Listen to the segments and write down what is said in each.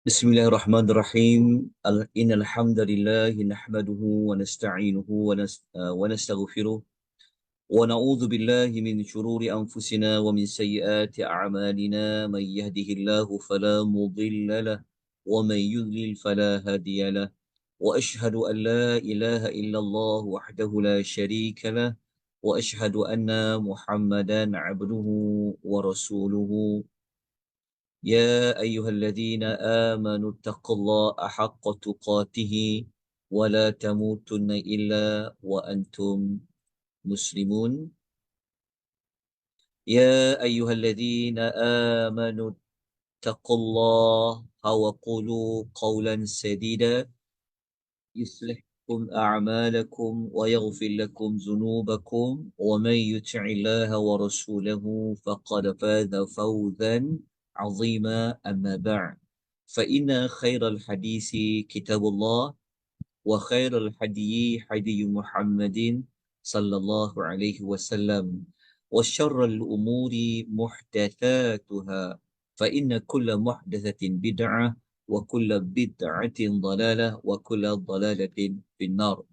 Bismillahirrahmanirrahim. Innal hamdalillah nahmaduhu wa nasta'inuhu wa nastaghfiruh wa na'udzu billahi min shururi anfusina wa min sayyiati a'malina man yahdihillahu fala mudilla lahu wa man yudlil fala hadiya lahu wa ashhadu an la ilaha illallah wahdahu la syarika lahu wa ashhadu anna Muhammadan 'abduhu wa rasuluhu. يا أيها الذين آمنوا اتقوا الله حق تقاته ولا تموتن إلا وأنتم مسلمون. يا أيها الذين آمنوا اتقوا الله وقولوا قولا سديدا يصلح لكم أعمالكم ويغفر لكم ذنوبكم ومن يطع الله ورسوله فقد فاز فوزا عظيما. أما بعد فإن خير الحديث كتاب الله وخير الهدي هدي محمد صلى الله عليه وسلم وشر الأمور محدثاتها فإن كل محدثة بدعة وكل بدعة ضلالة وكل ضلالة في النار.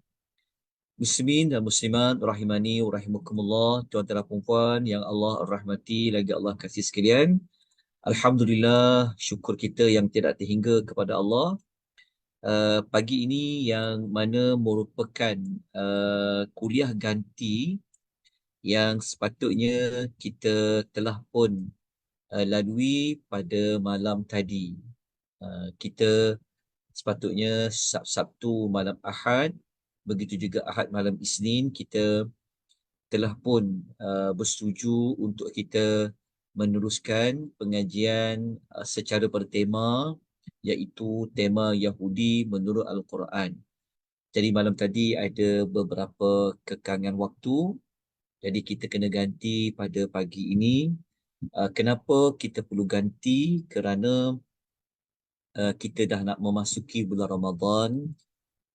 Muslimin dan muslimat rahimani wa rahimakumullah, tuan-tuan dan puan yang Allah rahmati lagi Allah kasih sekalian. Alhamdulillah, syukur kita yang tidak terhingga kepada Allah. Pagi ini yang mana merupakan kuliah ganti yang sepatutnya kita telah pun lalui pada malam tadi. Kita sepatutnya Sabtu malam Ahad, begitu juga Ahad malam Isnin, kita telah pun bersetuju untuk kita meneruskan pengajian secara bertema, iaitu tema Yahudi menurut Al-Quran. Jadi malam tadi ada beberapa kekangan waktu, jadi kita kena ganti pada pagi ini. Kenapa kita perlu ganti? Kerana kita dah nak memasuki bulan Ramadan,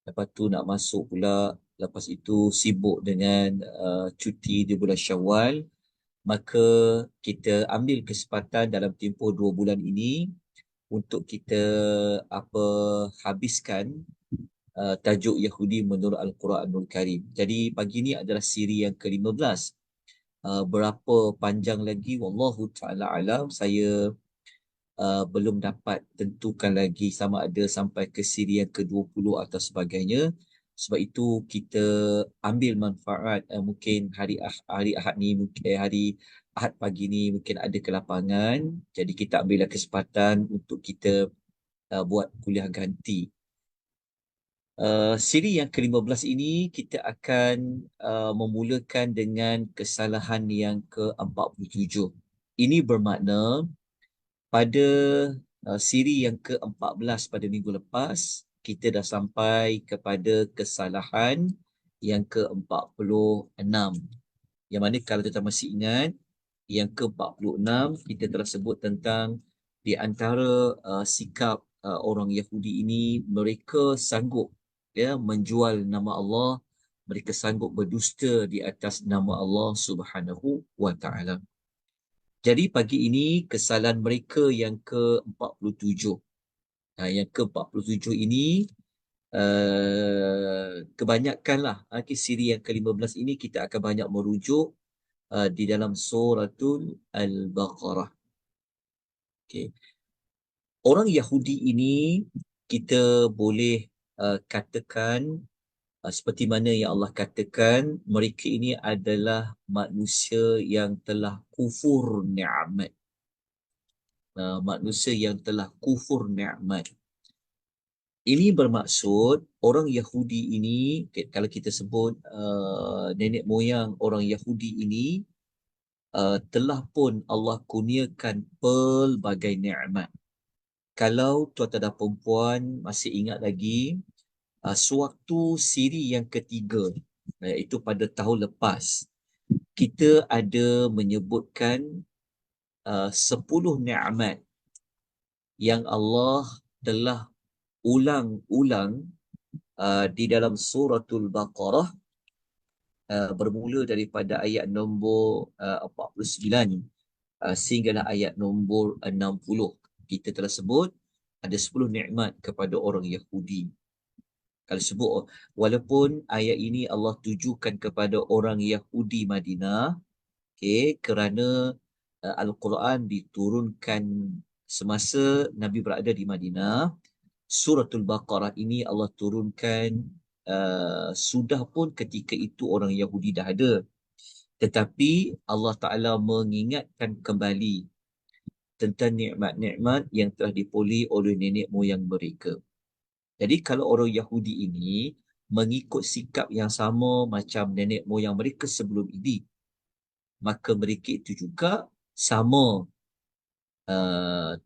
lepas tu nak masuk pula, lepas itu sibuk dengan cuti di bulan Syawal. Maka kita ambil kesempatan dalam tempoh 2 bulan ini untuk kita habiskan tajuk Yahudi menurut Al-Quranul Karim. Jadi pagi ini adalah siri yang ke-15. Berapa panjang lagi, wallahu ta'ala alam, saya belum dapat tentukan lagi sama ada sampai ke siri yang ke-20 atau sebagainya. Sebab itu kita ambil manfaat, mungkin hari Ahad ni, mungkin hari Ahad pagi ni mungkin ada kelapangan. Jadi kita ambillah kesempatan untuk kita buat kuliah ganti. Siri yang ke-15 ini kita akan memulakan dengan kesalahan yang ke-47. Ini bermakna pada siri yang ke-14 pada minggu lepas, kita dah sampai kepada kesalahan yang ke-46. Yang mana kalau kita masih ingat, yang ke-46 kita telah sebut tentang di antara sikap orang Yahudi ini, mereka sanggup menjual nama Allah, mereka sanggup berdusta di atas nama Allah Subhanahu wa Ta'ala. Jadi pagi ini kesalahan mereka yang ke-47. Yang ke-47 ini kebanyakanlah siri yang ke-15 ini kita akan banyak merujuk di dalam suratul Al-Baqarah. Okay. Orang Yahudi ini kita boleh katakan seperti mana yang Allah katakan, mereka ini adalah manusia yang telah kufur ni'mat. Manusia yang telah kufur ni'mat. Ini bermaksud orang Yahudi ini, kalau kita sebut nenek moyang orang Yahudi ini, telah pun Allah kurniakan pelbagai ni'mat. Kalau tuan-tuan dan perempuan masih ingat lagi, sewaktu siri yang ketiga, iaitu pada tahun lepas, kita ada menyebutkan 10 ni'mat yang Allah telah ulang-ulang di dalam suratul Baqarah, bermula daripada ayat nombor 49 sehinggalah ayat nombor 60. Kita telah sebut Ada 10 nikmat kepada orang Yahudi. Kalau sebut, walaupun ayat ini Allah tujukan kepada orang Yahudi Madinah, kerana Al-Quran diturunkan semasa Nabi berada di Madinah. Suratul Baqarah ini Allah turunkan sudah pun ketika itu orang Yahudi dah ada. Tetapi Allah Ta'ala mengingatkan kembali tentang nikmat-nikmat yang telah dipoli oleh nenek moyang mereka. Jadi kalau orang Yahudi ini mengikut sikap yang sama macam nenek moyang mereka sebelum ini, maka mereka itu juga sama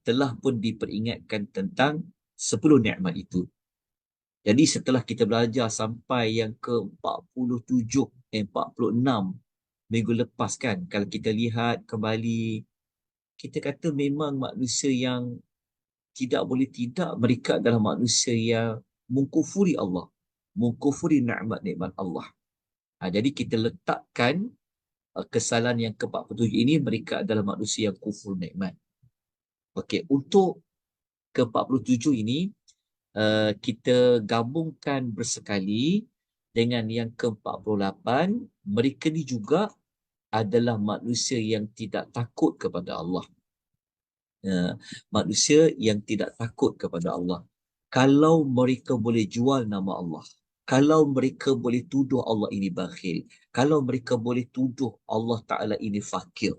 telah pun diperingatkan tentang 10 nikmat itu. Jadi setelah kita belajar sampai yang ke-47, 46 minggu lepas kan, kalau kita lihat kembali, kita kata memang manusia yang tidak boleh tidak, mereka adalah manusia yang mengkufuri Allah, mengkufuri nikmat-nikmat Allah. Jadi kita letakkan kesalahan yang ke-47 ini, mereka adalah manusia yang kufur nikmat. Okey, untuk ke-47 ini kita gabungkan bersekali dengan yang ke-48. Mereka ni juga adalah manusia yang tidak takut kepada Allah. Manusia yang tidak takut kepada Allah. Kalau mereka boleh jual nama Allah, kalau mereka boleh tuduh Allah ini bakhil, kalau mereka boleh tuduh Allah Ta'ala ini fakir,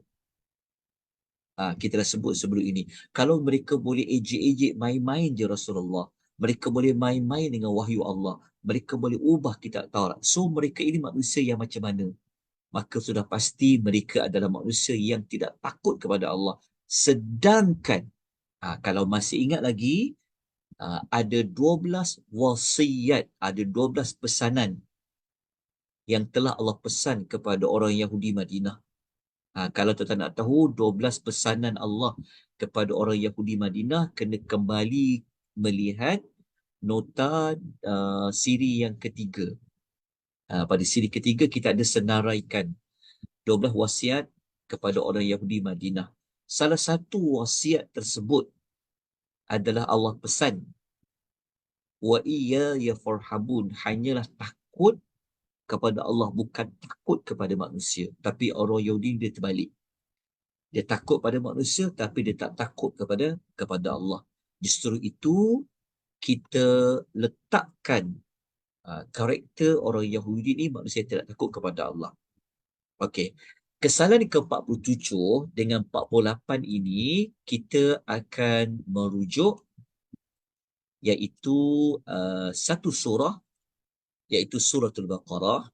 kita dah sebut sebelum ini, kalau mereka boleh ejek-ejek main-main je Rasulullah, mereka boleh main-main dengan wahyu Allah, mereka boleh ubah kitab Taurat, so mereka ini manusia yang macam mana? Maka sudah pasti mereka adalah manusia yang tidak takut kepada Allah. Sedangkan kalau masih ingat lagi, ada 12 wasiat, ada 12 pesanan yang telah Allah pesan kepada orang Yahudi Madinah. Kalau tuan-tuan nak tahu 12 pesanan Allah kepada orang Yahudi Madinah, kena kembali melihat nota siri yang ketiga. Pada siri ketiga kita ada senaraikan 12 wasiat kepada orang Yahudi Madinah. Salah satu wasiat tersebut adalah Allah pesan, wa iyaya farhabun, hanyalah takut kepada Allah, bukan takut kepada manusia. Tapi orang Yahudi dia terbalik. Dia takut pada manusia tapi dia tak takut kepada Allah. Justru itu kita letakkan karakter orang Yahudi ni, manusia tidak takut kepada Allah. Okey. Kesalahan ke-47 dengan 48 ini kita akan merujuk iaitu satu surah, iaitu Suratul Baqarah,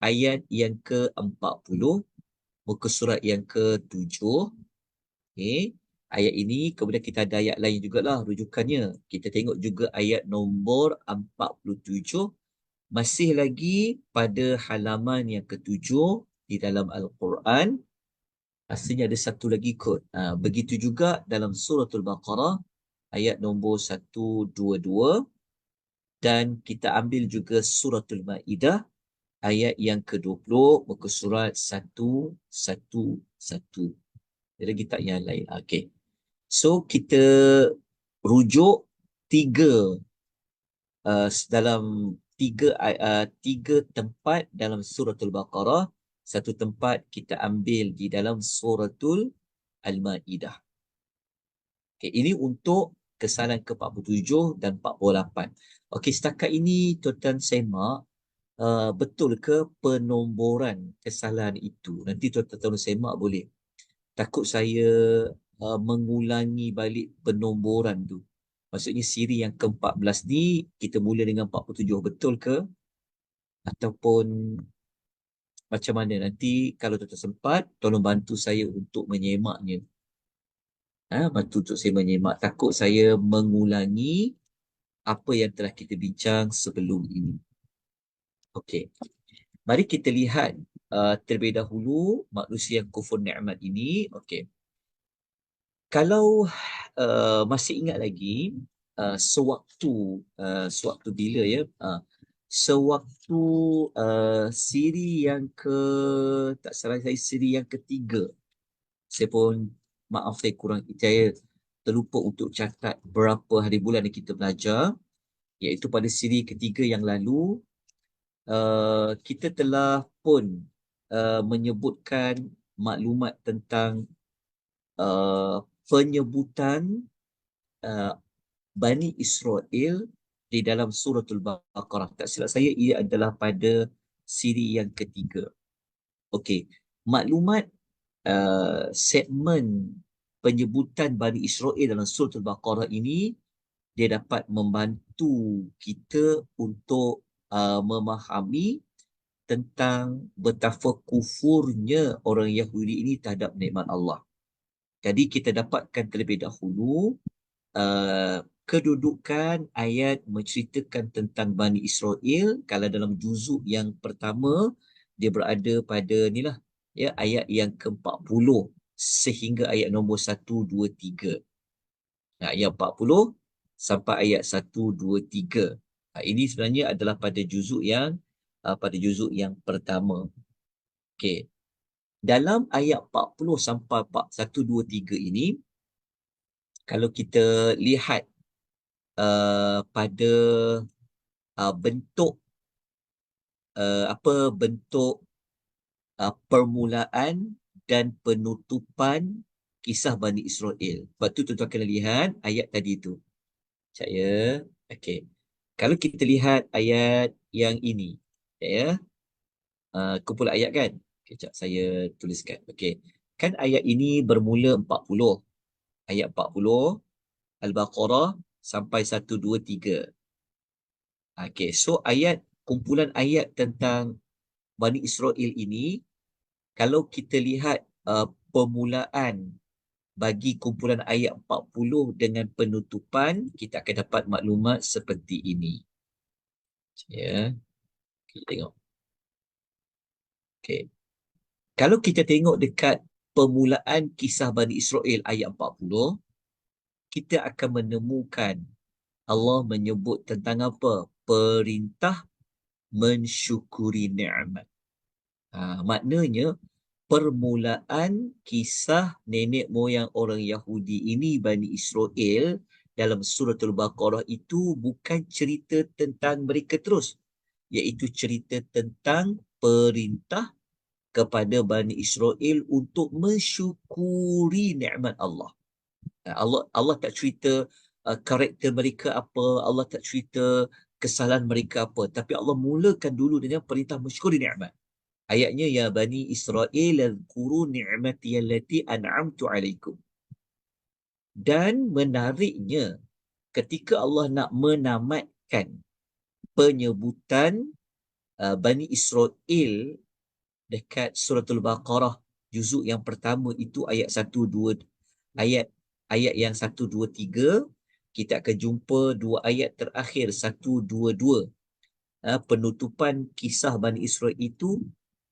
ayat yang ke-40, muka surat yang ke-7. Ayat ini, kemudian kita ada ayat lain jugalah rujukannya. Kita tengok juga ayat nombor 47, masih lagi pada halaman yang ke-7 di dalam Al-Quran. Asalnya ada satu lagi kod. Begitu juga dalam Suratul Baqarah, ayat nombor 122. Dan kita ambil juga Suratul Ma'idah, ayat yang ke-20, muka surat 111. Jadi kita yang lain. Okey. So kita rujuk dalam tiga tempat dalam Suratul Baqarah. Satu tempat kita ambil di dalam Suratul Al-Ma'idah. Okay, ini untuk kesalahan ke-47 dan 48. Okey, setakat ini tuan-tuan semak, betul ke penomboran kesalahan itu? Nanti tuan-tuan semak boleh. Takut saya mengulangi balik penomboran tu. Maksudnya siri yang ke-14 ni kita mula dengan 47, betul ke? Ataupun macam mana? Nanti kalau tuan-tuan sempat, tolong bantu saya untuk menyemaknya. Bantu untuk saya menyemak. Takut saya mengulangi apa yang telah kita bincang sebelum ini. Okey. Mari kita lihat terlebih dahulu manusia yang kufur nikmat ini. Okey. Kalau masih ingat lagi, sewaktu bila ya? Sewaktu siri yang tak salah saya, siri yang ketiga. Saya pun maaf saya kurang saya terlupa untuk catat berapa hari bulan yang kita belajar, iaitu pada siri ketiga yang lalu, kita telah pun menyebutkan maklumat tentang penyebutan uh, Bani Israel di dalam suratul Baqarah. Tak silap saya, ia adalah pada siri yang ketiga. Okey, maklumat segmen penyebutan Bani Israel dalam suratul Baqarah ini, dia dapat membantu kita untuk memahami tentang betapa kufurnya orang Yahudi ini terhadap nikmat Allah. Jadi kita dapatkan terlebih dahulu kedudukan ayat menceritakan tentang Bani Israel. Kalau dalam juzuk yang pertama, dia berada pada ni lah, ya, ayat yang ke-40 sehingga ayat nombor 1, 2, 3. Ayat 40 sampai ayat 1, 2, 3. Ini sebenarnya adalah pada juzuk yang pertama. Okey. Dalam ayat 40 sampai 1, 2, 3 ini, kalau kita lihat pada bentuk bentuk permulaan dan penutupan kisah Bani Israel. Sebab tu tuan-tuan kena lihat ayat tadi tu. Saya, okey. Kalau kita lihat ayat yang ini, ya, kumpulan ayat kan? Okay, sekejap saya tuliskan. Okey. Kan ayat ini bermula 40. Ayat 40 Al-Baqarah sampai 1, 2, 3. Okey, so kumpulan ayat tentang Bani Israel ini, kalau kita lihat permulaan bagi kumpulan ayat 40 dengan penutupan, kita akan dapat maklumat seperti ini. Ya, kita tengok. Okey. Kalau kita tengok dekat permulaan kisah Bani Israel ayat 40, kita akan menemukan Allah menyebut tentang apa? Perintah mensyukuri nikmat. Maknanya permulaan kisah nenek moyang orang Yahudi ini, Bani Israel, dalam suratul Baqarah itu bukan cerita tentang mereka terus, iaitu cerita tentang perintah kepada Bani Israel untuk mensyukuri nikmat Allah. Allah tak cerita karakter mereka apa, Allah tak cerita kesalahan mereka apa, tapi Allah mulakan dulu dengan perintah mensyukuri nikmat. Ayatnya, ya Bani Israel azkuru ni'mati allati an'amtu alaikum. Dan menariknya, ketika Allah nak menamatkan penyebutan Bani Israel dekat suratul Baqarah juzuk yang pertama itu ayat 1, 2, ayat yang 1, 2, 3, kita akan jumpa dua ayat terakhir 1, 2, 2. Penutupan kisah Bani Israel itu,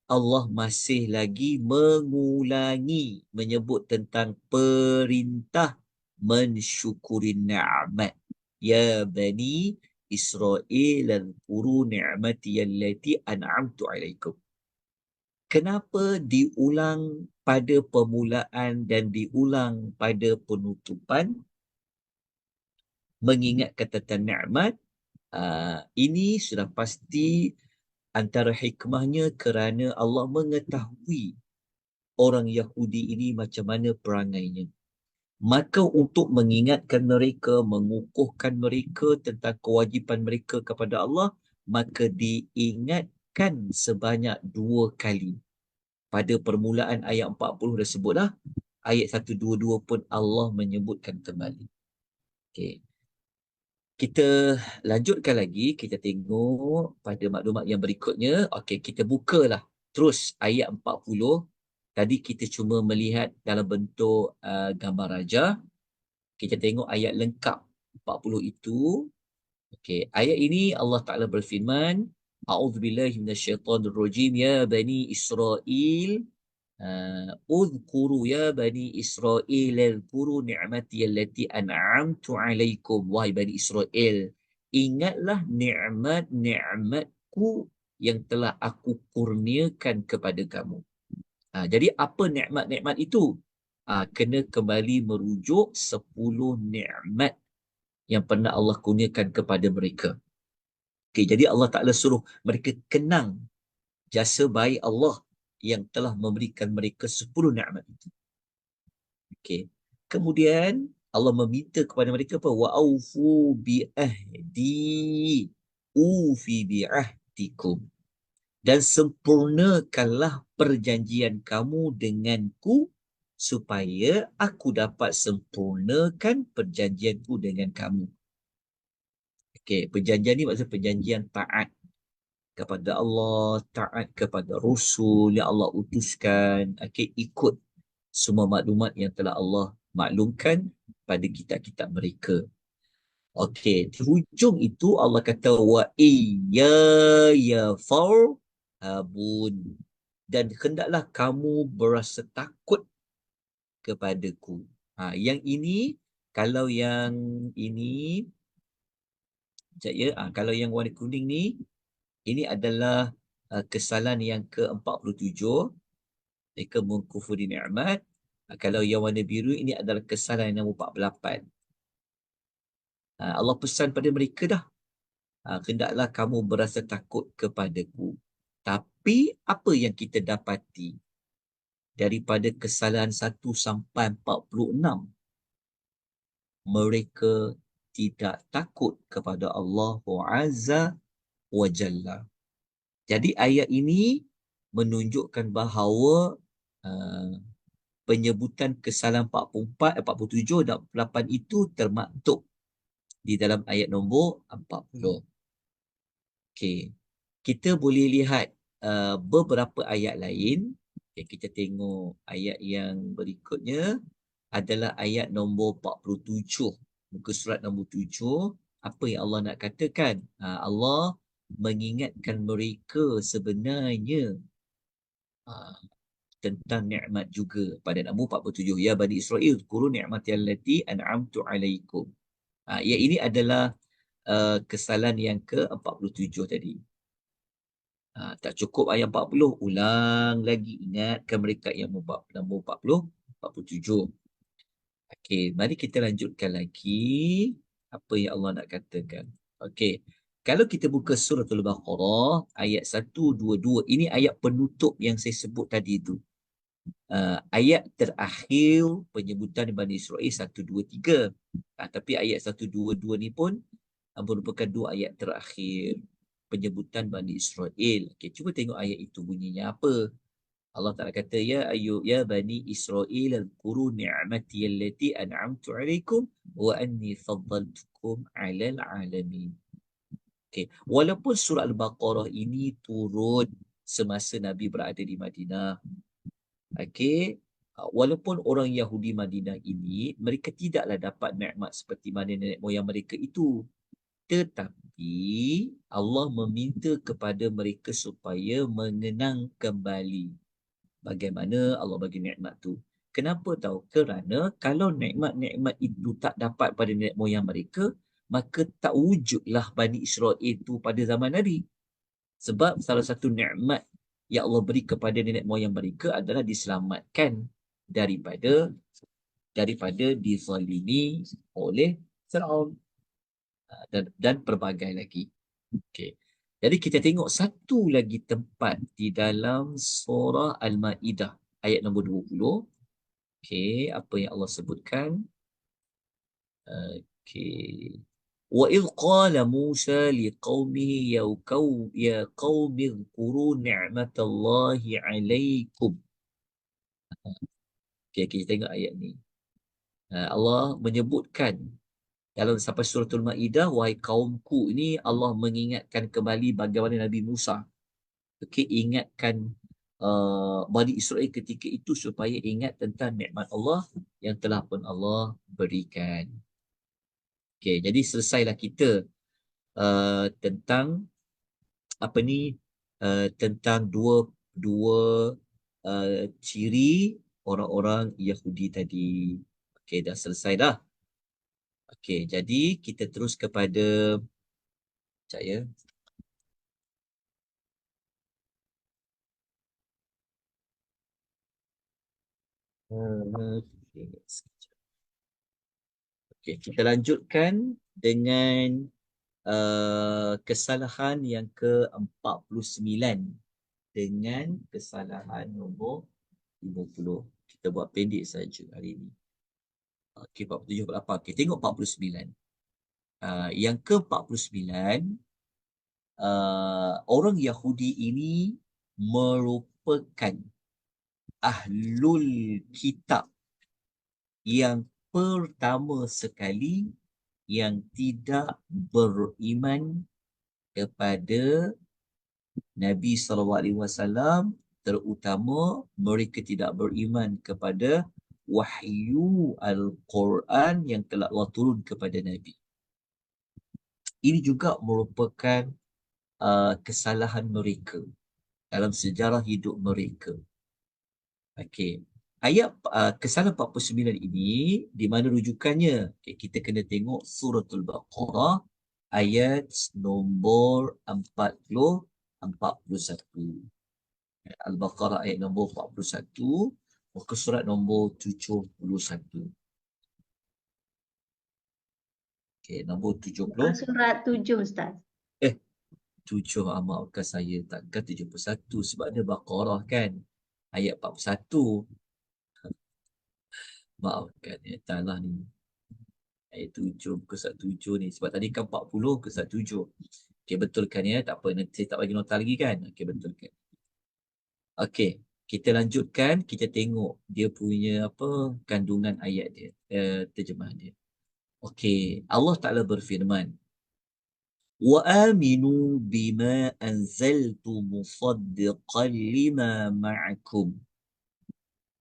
Allah masih lagi mengulangi menyebut tentang perintah mensyukuri nikmat. Ya Bani Israel azkuru ni'mati allati an'amtu alaikum. Kenapa diulang pada permulaan dan diulang pada penutupan? Mengingatkan tentang nikmat. Ini sudah pasti antara hikmahnya kerana Allah mengetahui orang Yahudi ini macam mana perangainya. Maka untuk mengingatkan mereka, mengukuhkan mereka tentang kewajipan mereka kepada Allah, maka diingatkan sebanyak 2 kali. Pada permulaan ayat 40 dah sebut dah, ayat 122 pun Allah menyebutkan kembali. Okey. Kita lanjutkan lagi, kita tengok pada maklumat yang berikutnya. Okey, kita bukalah terus ayat 40. Tadi kita cuma melihat dalam bentuk gambar raja. Kita tengok ayat lengkap 40 itu. Okey, ayat ini Allah Ta'ala berfirman, A'udzubillahi minasyaitonirrajim, ya Bani Israel, Udhkuru ya Bani Israel, Udhkuru ni'mati allati an'amtu alaikum. Wahai Bani Israel, ingatlah nikmat-nikmatku yang telah aku kurniakan kepada kamu. Jadi apa nikmat-nikmat itu? kena kembali merujuk 10 nikmat yang pernah Allah kurniakan kepada mereka. Okey, jadi Allah Ta'ala suruh mereka kenang jasa baik Allah yang telah memberikan mereka 10 nikmat itu. Okey. Kemudian Allah meminta kepada mereka apa? Wa aufu bi ahdi ufi bi ahdikum. Dan sempurnakanlah perjanjian kamu denganku supaya aku dapat sempurnakan perjanjianku dengan kamu. Okey, perjanjian ni maksud perjanjian taat kepada Allah, taat kepada Rasul yang Allah utuskan, okey, ikut semua maklumat yang telah Allah maklumkan pada kitab-kitab mereka. Okey, di hujung itu Allah kata wa iyaya farhabun, dan hendaklah kamu berasa takut kepadaku. Yang ini, kalau yang ini, sekejap ya, kalau yang warna kuning ni, ini adalah kesalahan yang ke-47, mereka mengkufuri nikmat. Kalau yang warna biru ini adalah kesalahan yang nombor 48. Allah pesan pada mereka dah, hendaklah kamu berasa takut kepadaku. Tapi apa yang kita dapati daripada kesalahan 1 sampai 46? Mereka tidak takut kepada Allah Azza wa Jalla. Jadi ayat ini menunjukkan bahawa penyebutan kesalahan 44, 47 dan 48 itu termaktub di dalam ayat nombor 40. Okey. Kita boleh lihat beberapa ayat lain. Okay, kita tengok ayat yang berikutnya adalah ayat nombor 47. Muka surat nombor 7. Apa yang Allah nak katakan? Allah mengingatkan mereka sebenarnya tentang nikmat juga pada nombor 47. Ya Bani Israel, zkuru ni'mati allati an'amtu alaikum. Ya, ini adalah kesalahan yang ke-47 tadi. Tak cukup ayat 40, ulang lagi, ingatkan mereka yang nombor 40, 47. Okey, mari kita lanjutkan lagi apa yang Allah nak katakan. Okey, kalau kita buka suratul Baqarah ayat 122, ini ayat penutup yang saya sebut tadi tu. Ayat terakhir penyebutan Bani Israel 1, 2, 3. Tapi ayat 1, 2, 2 ni pun merupakan 2 ayat terakhir penyebutan Bani Israel. Okey, cuba tengok ayat itu bunyinya apa. Allah Ta'ala kata, ya Bani Israel al-quru ni'mati allati an'amtu alaikum wa anni faddaltukum 'alal 'alamin. Okey, walaupun surah Al-Baqarah ini turun semasa Nabi berada di Madinah. Okey, walaupun orang Yahudi Madinah ini mereka tidaklah dapat nikmat seperti mana nenek moyang mereka itu. Tetapi Allah meminta kepada mereka supaya mengenang kembali bagaimana Allah bagi nikmat tu. Kenapa tahu? Kerana kalau nikmat-nikmat itu tak dapat pada nenek moyang mereka, maka tak wujudlah Bani Israel itu pada zaman Nabi. Sebab salah satu nikmat yang Allah beri kepada nenek moyang mereka adalah diselamatkan daripada dizalimi oleh Firaun dan pelbagai lagi. Okey. Jadi kita tengok satu lagi tempat di dalam surah Al-Maidah ayat nombor 20. Okey, apa yang Allah sebutkan? Okey. Wa idh qala Musa liqaumihi ya qaumi dhkuru ni'matallahi 'alaikum. Okey, kita tengok ayat ni. Allah menyebutkan dalam sampai suratul Maidah, wahai kaumku, ini Allah mengingatkan kembali bagaimana Nabi Musa. Okey, ingatkan Bani Israel ketika itu supaya ingat tentang nikmat Allah yang telah pun Allah berikan. Okey, jadi selesailah kita tentang apa ni, tentang dua ciri orang-orang Yahudi tadi. Okey, dah selesai dah. Okey, jadi kita terus kepada sekejap ya. Okey, kita lanjutkan dengan kesalahan yang ke-49 dengan kesalahan nombor 50. Kita buat pendek saja hari ini. Okey, 47, 48. Okey, tengok 49. Yang ke-49, orang Yahudi ini merupakan ahlul kitab yang pertama sekali yang tidak beriman kepada Nabi SAW, terutama mereka tidak beriman kepada wahyu Al-Quran yang telah Allah turun kepada Nabi. Ini juga merupakan kesalahan mereka dalam sejarah hidup mereka. Okey. Ayat kesalahan 49 ini di mana rujukannya? Okay, kita kena tengok suratul Baqarah ayat nombor 41. Al-Baqarah ayat nombor 41, muka surat nombor 71. Okey, nombor 70. Surat 7, Ustaz. 7, maafkan saya, takkan 71 sebab ada Baqarah kan. Ayat 41. Maafkan ya, taklah ni. Ayat 7, muka surat 7 ni. Sebab tadi kan 40, muka surat 7. Okey, betulkan ya. Tak apa, nanti saya tak bagi nota lagi kan. Okey, betulkan. Okey, kita lanjutkan. Kita tengok dia punya apa kandungan ayat dia. Terjemahan dia. Okey, Allah Ta'ala berfirman, وَآمِنُوا بِمَا أَنزَلْتُ مُصَدِّقًا لِمَا مَعَكُمْ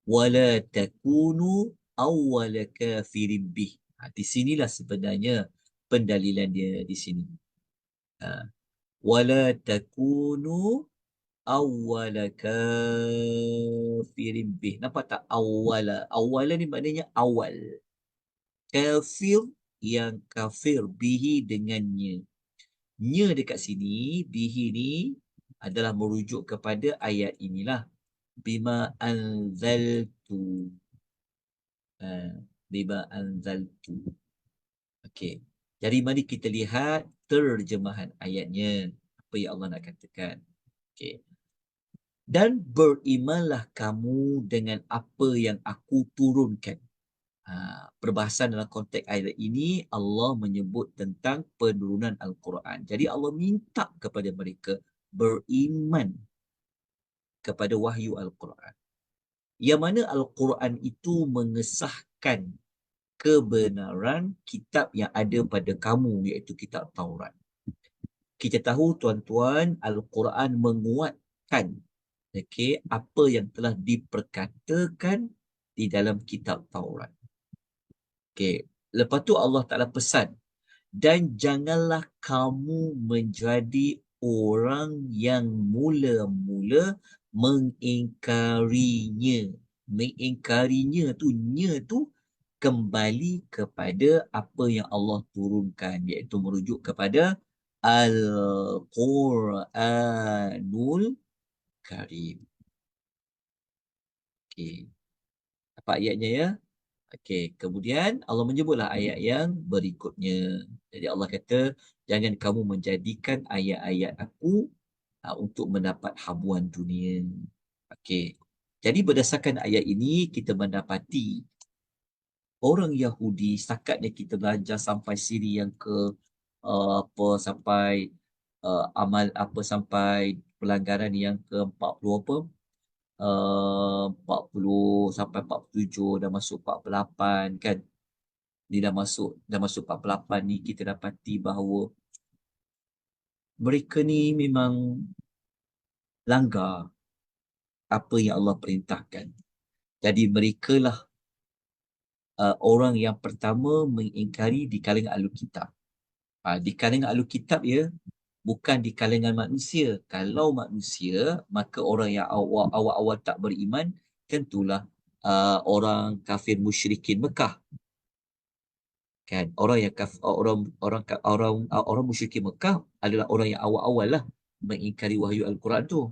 وَلَا تَكُونُوا أَوَّلَ كَافِرٍ بِهِ. Di sinilah sebenarnya pendalilan dia di sini. وَلَا تَكُونُوا أَوَّلَ كَافِرٍ بِهِ. Nampak tak? Awala. Awala ni maknanya awal. Kafir yang kafir bihi dengannya. Nya dekat sini, bihi ni adalah merujuk kepada ayat inilah. Bima anzaltu. Bima anzaltu. Okey. Jadi mari kita lihat terjemahan ayatnya. Apa yang Allah nak katakan. Okey. Dan berimanlah kamu dengan apa yang aku turunkan. Perbahasan dalam konteks ayat ini, Allah menyebut tentang penurunan Al-Quran. Jadi Allah minta kepada mereka beriman kepada wahyu Al-Quran. Yang mana Al-Quran itu mengesahkan kebenaran kitab yang ada pada kamu, iaitu kitab Taurat. Kita tahu tuan-tuan, Al-Quran menguatkan apa yang telah diperkatakan di dalam kitab Taurat. Lepas tu Allah Ta'ala pesan, dan janganlah kamu menjadi orang yang mula-mula mengingkarinya. Mengingkarinya tu, nya tu kembali kepada apa yang Allah turunkan, iaitu merujuk kepada Al-Quranul Karim. Okey. Apa ayatnya ya? Okey, kemudian Allah menyebutlah ayat yang berikutnya. Jadi Allah kata, jangan kamu menjadikan ayat-ayat aku untuk mendapat habuan dunia. Okey. Jadi berdasarkan ayat ini kita mendapati orang Yahudi, stakatnya kita belajar sampai siri yang ke sampai amal apa sampai pelanggaran yang ke-40 apa? 40 sampai 47, dah masuk 48 kan. Ni dah masuk 48 ni, kita dapati bahawa mereka ni memang langgar apa yang Allah perintahkan. Jadi mereka lah orang yang pertama mengingkari di kalangan Ahlul Kitab. Di kalangan Ahlul Kitab ya, bukan di kalangan manusia. Kalau manusia, maka orang yang awal-awal tak beriman, tentulah orang kafir musyrikin Mekah. Kan, orang yang orang musyrikin Mekah adalah orang yang awal-awal lah mengingkari wahyu Al-Quran tu.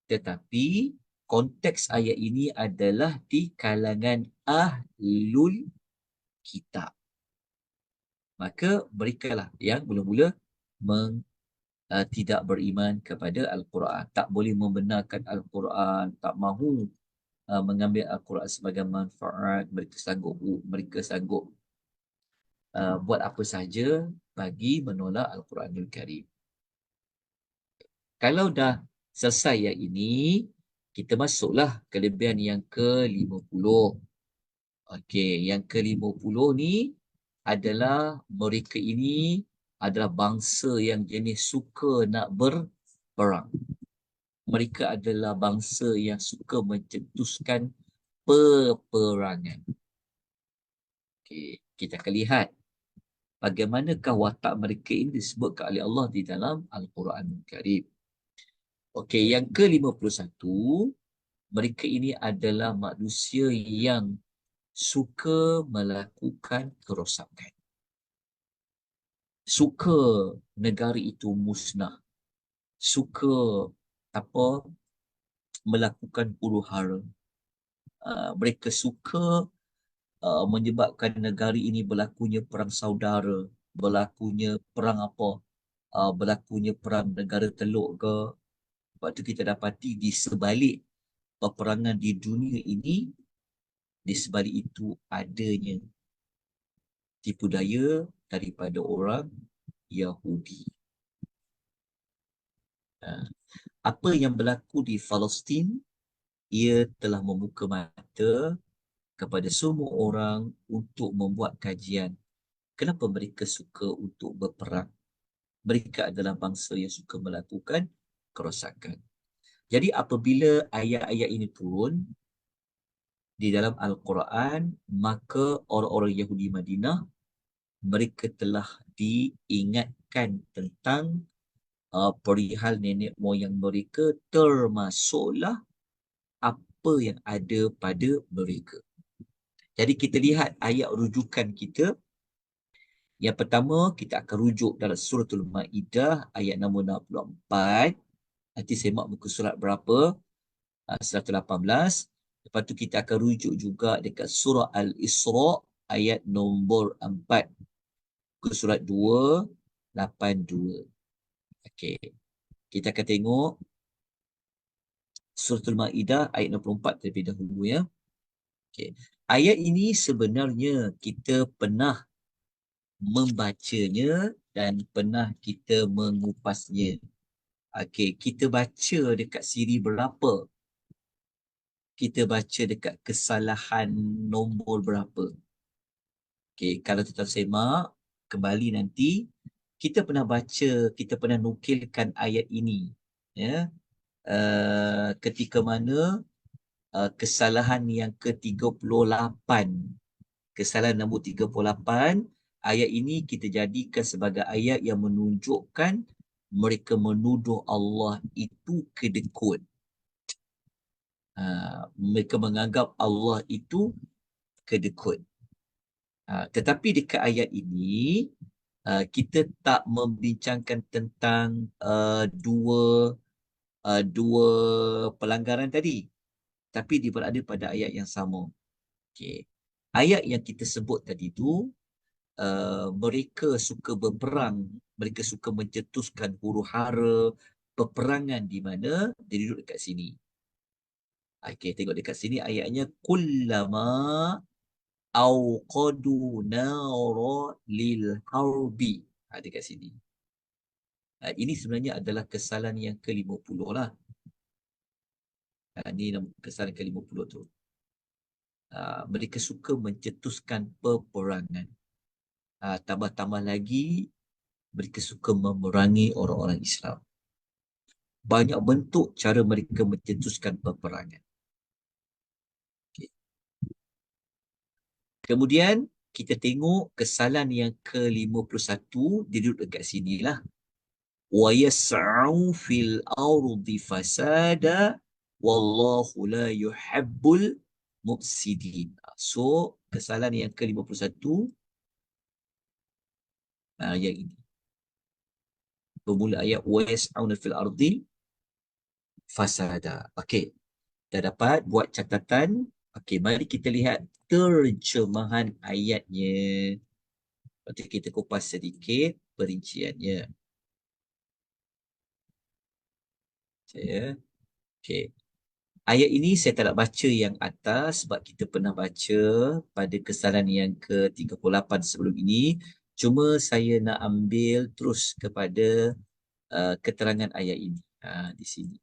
Tetapi konteks ayat ini adalah di kalangan ahlul kitab. Maka merekalah yang mula-mula tidak beriman kepada Al-Quran. Tak boleh membenarkan Al-Quran, tak mahu mengambil Al-Quran sebagai manfaat. Mereka sanggup buat apa sahaja bagi menolak Al-Quranul Karim. Kalau dah selesai yang ini, kita masuklah kelebihan yang ke-50. Okey, yang ke-50 ni adalah mereka ini adalah bangsa yang jenis suka nak berperang. Mereka adalah bangsa yang suka mencetuskan peperangan. Okey, kita akan lihat bagaimanakah watak mereka ini disebutkan oleh Allah di dalam Al-Quran Karim. Okey, yang ke-51, mereka ini adalah manusia yang suka melakukan kerosakan. Suka negara itu musnah. Suka melakukan huru-hara. Mereka suka menyebabkan negara ini berlakunya perang saudara, berlakunya perang berlakunya perang negara teluk ke. Sebab tu kita dapati di sebalik peperangan di dunia ini, di sebalik itu adanya tipu daya daripada orang Yahudi. Apa yang berlaku di Palestin, ia telah membuka mata kepada semua orang untuk membuat kajian. Kenapa mereka suka untuk berperang? Mereka adalah bangsa yang suka melakukan kerosakan. Jadi apabila ayat-ayat ini turun di dalam Al-Quran, maka orang-orang Yahudi Madinah, mereka telah diingatkan tentang perihal nenek moyang mereka, termasuklah apa yang ada pada mereka. Jadi kita lihat ayat rujukan kita. Yang pertama, kita akan rujuk dalam Suratul Ma'idah ayat nombor 64. Nanti semak muka surat berapa? 118. Lepas tu kita akan rujuk juga dekat surah Al-Isra ayat nombor 4. Muka surat 282. Okey. Kita akan tengok Suratul Ma'idah ayat 64 terlebih dahulu ya. Okey. Ayat ini sebenarnya kita pernah membacanya dan pernah kita mengupasnya. Okey, kita baca dekat siri berapa? Kita baca dekat kesalahan nombor berapa? Okey, kalau tuan semak kembali nanti, kita pernah baca, kita pernah nukilkan ayat ini, ya. Ketika mana kesalahan yang ke-38, kesalahan nombor 38, ayat ini kita jadikan sebagai ayat yang menunjukkan mereka menuduh Allah itu kedekut. Mereka menganggap Allah itu kedekut. Tetapi dekat ayat ini, kita tak membincangkan tentang dua pelanggaran tadi, tapi dia berada pada ayat yang sama. Okay. Ayat yang kita sebut tadi tu, mereka suka berperang, mereka suka mencetuskan huru-hara, peperangan di mana dia duduk dekat sini. Okey, tengok dekat sini ayatnya, kullama auqadu nara lil harbi. Dekat sini. Ini sebenarnya adalah kesalahan yang ke-50 lah. Ini kesalahan ke-50 tu. Mereka suka mencetuskan peperangan. Tambah-tambah lagi, mereka suka memerangi orang-orang Islam. Banyak bentuk cara mereka mencetuskan peperangan. Okay. Kemudian, kita tengok kesalahan yang ke-51, dia duduk dekat sinilah. وَيَسْعَوْا فِي الْأَرْضِ فَسَادًا وَاللَّهُ لَا يُحِبُّ الْمُفْسِدِينَ. So, kesalahan yang ke-51, yang ini. Bermula ayat وَيَسْعَوْنَ فِي الْأَرْضِ فَسَادًا. Okey. Dah dapat buat catatan. Okey, mari kita lihat terjemahan ayatnya. Nanti kita kupas sedikit perinciannya. Saya. Okey. Ayat ini saya tak nak baca yang atas sebab kita pernah baca pada kesalahan yang ke-38 sebelum ini. Cuma saya nak ambil terus kepada keterangan ayat ini. Di sini.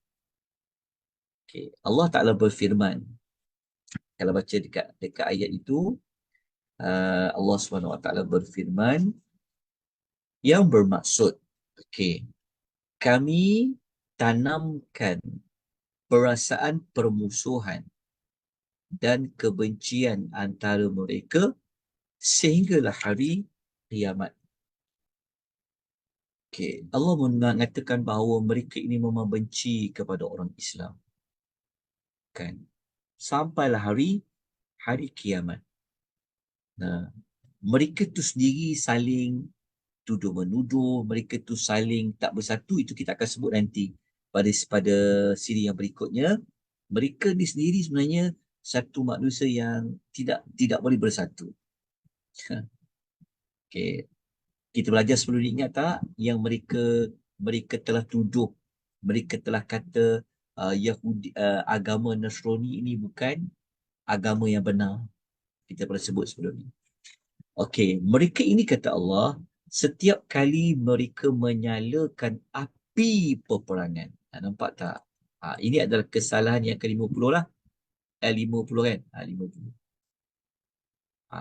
Okay. Allah Ta'ala berfirman. Kalau baca dekat ayat itu, Allah SWT berfirman yang bermaksud, okay, kami tanamkan perasaan permusuhan dan kebencian antara mereka sehinggalah hari kiamat. Okay. Allah mengatakan bahawa mereka ini memang benci kepada orang Islam. Kan? Sampailah hari kiamat. Nah, mereka tu sendiri saling tuduh-menuduh, mereka tu saling tak bersatu, itu kita akan sebut nanti pada siri yang berikutnya. Mereka ni sendiri sebenarnya satu manusia yang tidak boleh bersatu. Okay. Kita belajar sebelum ni, ingat tak yang mereka telah tuduh, mereka telah kata Yahudi, agama Nasrani ini bukan agama yang benar. Kita pernah sebut sebelum ni. Okey, mereka ini kata Allah, setiap kali mereka menyalakan api peperangan. Nampak tak? Ini adalah kesalahan yang ke-50 lah. 50 kan? 50.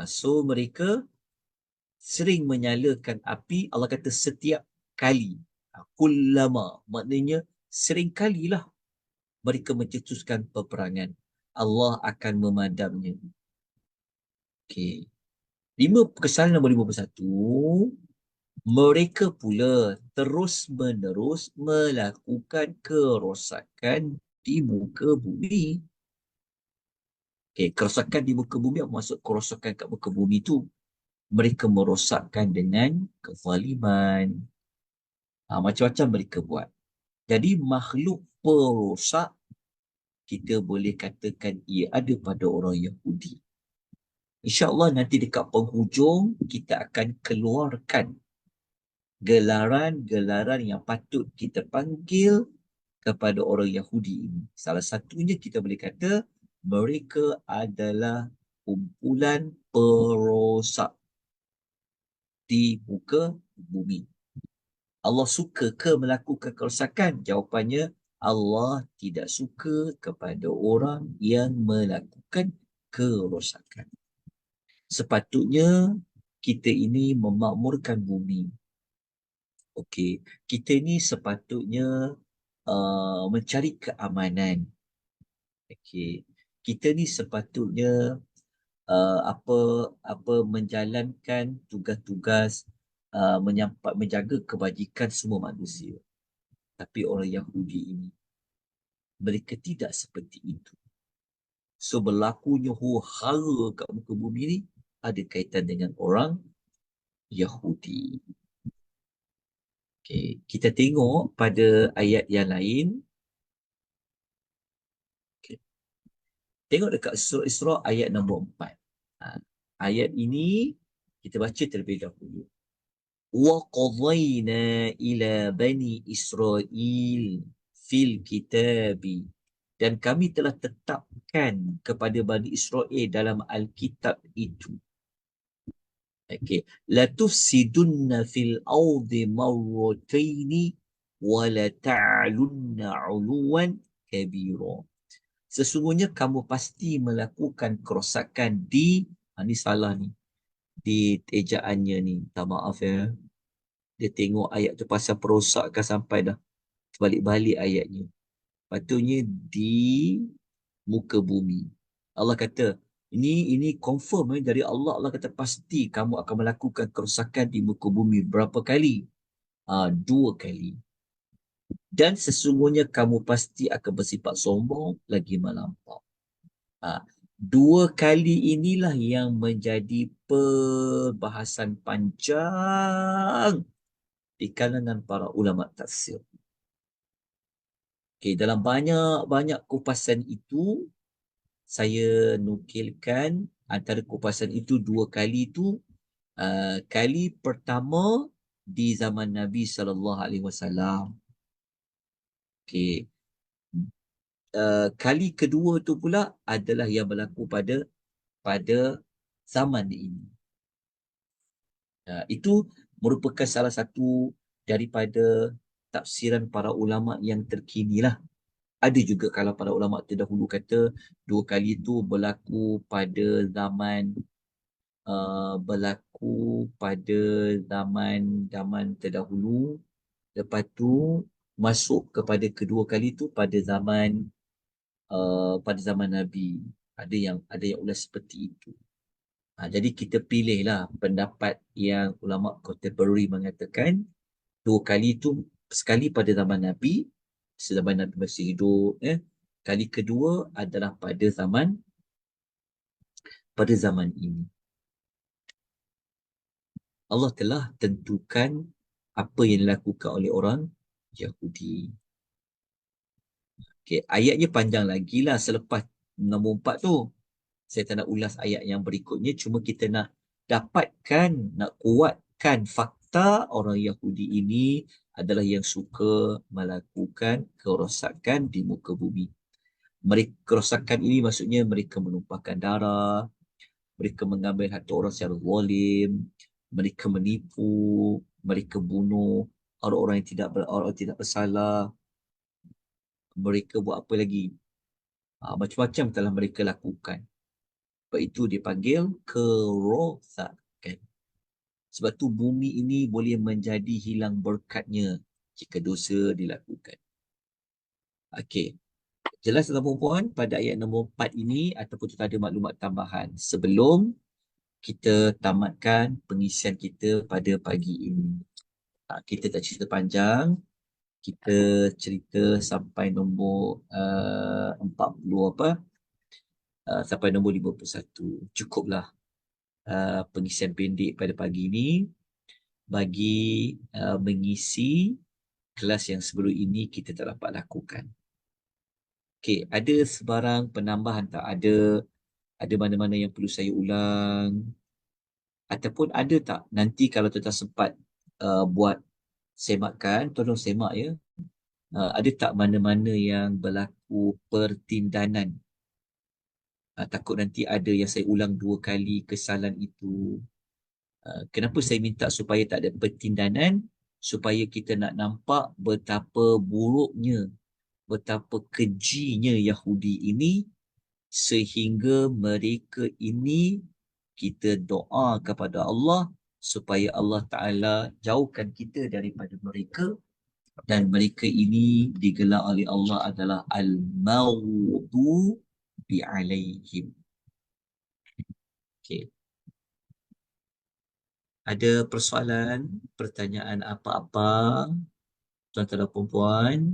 So mereka sering menyalakan api. Allah kata setiap kali. Kullama. Maknanya sering kalilah mereka mencetuskan peperangan. Allah akan memadamnya. Okey. Kesalahan nombor 51. Mereka pula terus-menerus melakukan kerosakan di muka bumi. Kerosakan di muka bumi, apa maksud kerosakan kat muka bumi tu? Mereka merosakkan dengan kezaliman. Macam-macam mereka buat. Jadi makhluk perosak, kita boleh katakan ia ada pada orang Yahudi. InsyaAllah nanti dekat penghujung, kita akan keluarkan gelaran-gelaran yang patut kita panggil kepada orang Yahudi ini. Salah satunya kita boleh kata mereka adalah kumpulan perosak di muka bumi. Allah suka ke melakukan kerosakan? Jawapannya, Allah tidak suka kepada orang yang melakukan kerosakan. Sepatutnya kita ini memakmurkan bumi. Okey, kita ni sepatutnya mencari keamanan. Okey, kita ni sepatutnya menjalankan tugas-tugas menjaga kebajikan semua manusia. Tapi orang Yahudi ini, mereka tidak seperti itu. So berlakunya huru-hara kat muka bumi ni ada kaitan dengan orang Yahudi. Okay. Kita tengok pada ayat yang lain. Okay. Tengok dekat surah Isra ayat nombor 4. Ayat ini kita baca terlebih dahulu. Wa qadayna ila bani Israel fil kitabi, dan kami telah tetapkan kepada Bani Israel dalam Alkitab itu. Okay. Latufsidunna fil ardi marrataini wa la ta'lunna 'uluwan kabira. Sesungguhnya kamu pasti melakukan kerosakan di, ni salah ni, di ejaannya ni, minta maaf ya. Dia tengok ayat tu pasal perosakan sampai dah balik-balik ayatnya. Patutnya di muka bumi. Allah kata, ini confirm dari Allah. Allah kata pasti kamu akan melakukan kerosakan di muka bumi. Berapa kali? 2 kali. Dan sesungguhnya kamu pasti akan bersifat sombong lagi melampau. 2 kali inilah yang menjadi perbahasan panjang di kalangan para ulama tafsir. Okay, dalam banyak-banyak kupasan itu, saya nukilkan antara kupasan itu 2 kali itu, kali pertama di zaman Nabi SAW. Okay. Kali kedua tu pula adalah yang berlaku pada zaman ini. Itu merupakan salah satu daripada tafsiran para ulama yang terkini lah. Ada juga kalau para ulama terdahulu kata 2 kali itu berlaku pada zaman terdahulu. Lepas tu masuk kepada kedua kali tu pada zaman Nabi. Ada yang ulas seperti itu. Jadi kita pilihlah pendapat yang ulama contemporary mengatakan 2 kali itu, sekali pada zaman Nabi, zaman Nabi masih hidup. Kali kedua adalah pada zaman ini. Allah telah tentukan apa yang dilakukan oleh orang Yahudi. Okay, ayatnya panjang lagi lah selepas nombor 4 tu. Saya tak nak ulas ayat yang berikutnya, cuma kita nak dapatkan, nak kuatkan fakta orang Yahudi ini adalah yang suka melakukan kerosakan di muka bumi. Kerosakan ini maksudnya mereka menumpahkan darah, mereka mengambil harta orang secara zalim, mereka menipu, mereka bunuh orang-orang yang tidak bersalah, mereka buat apa lagi? Macam-macam telah mereka lakukan. Sebab itu dipanggil kerosakan. Sebab tu bumi ini boleh menjadi hilang berkatnya jika dosa dilakukan. Okey. Jelas tuan-tuan puan, pada ayat nombor 4 ini ataupun kita ada maklumat tambahan sebelum kita tamatkan pengisian kita pada pagi ini. Kita tak cerita panjang. Kita cerita sampai nombor 40 apa? Sampai nombor 51. Cukuplah pengisian pendek pada pagi ini bagi mengisi kelas yang sebelum ini kita tak dapat lakukan. Okey, ada sebarang penambahan tak? Ada mana-mana yang perlu saya ulang? Ataupun ada tak nanti kalau tuan sempat buat semakan, tolong semak ya. Ada tak mana-mana yang berlaku pertindanan? Takut nanti ada yang saya ulang 2 kali kesalahan itu. Kenapa saya minta supaya tak ada pertindanan? Supaya kita nak nampak betapa buruknya, betapa kejinya Yahudi ini, sehingga mereka ini kita doa kepada Allah supaya Allah Ta'ala jauhkan kita daripada mereka, dan mereka ini digelar oleh Allah adalah Al-Maghdubi alaihim. Okay. Ada persoalan, pertanyaan apa-apa, tuan-tuan dan puan-puan?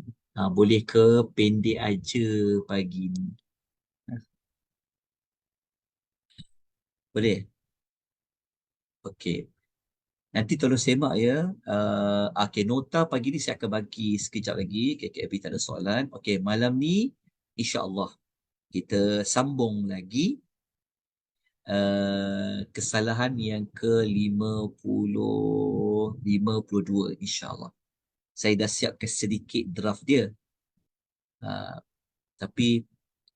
Boleh ke pendek aja pagi ni? Boleh? Okey. Nanti tolong semak ya. Okay, nota pagi ni saya akan bagi sekejap lagi. KKB tak ada soalan. Okey, malam ni insya-Allah kita sambung lagi kesalahan yang ke-52 insya-Allah. Saya dah siapkan sedikit draft dia. Tapi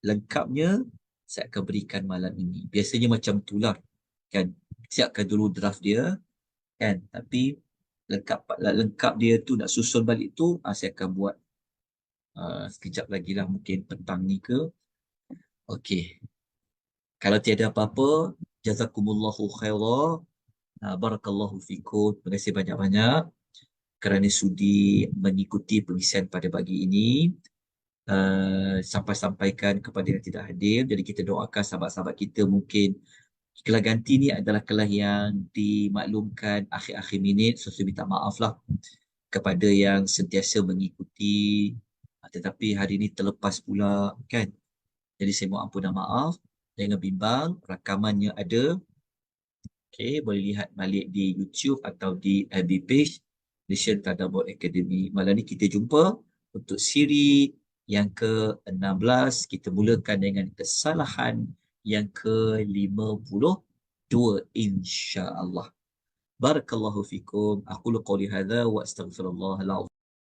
lengkapnya saya akan berikan malam ini. Biasanya macam itulah kan. Siapkan dulu draft dia kan. Tapi lengkap dia tu nak susun balik tu saya akan buat sekejap lagi lah, mungkin petang ni ke. Okey. Kalau tiada apa-apa, jazakumullahu khairah. Barakallahu fikum. Terima kasih banyak-banyak kerana sudi mengikuti pengisian pada pagi ini. Sampai-sampaikan kepada yang tidak hadir. Jadi kita doakan sahabat-sahabat kita, mungkin kelas ganti ni adalah kelas yang dimaklumkan akhir-akhir minit. So, saya minta maaf lah kepada yang sentiasa mengikuti. Tetapi hari ini terlepas pula kan. Jadi saya mohon ampun dan maaf. Jangan bimbang, rakamannya ada. Okay, boleh lihat balik di YouTube atau di FB page Malaysian Tadabbur Academy. Malam ni kita jumpa untuk siri Yang ke-16 kita mulakan dengan kesalahan yang ke-52 insya-Allah. Barakallahu fikum. Aqulu qouli hadza wa astaghfirullah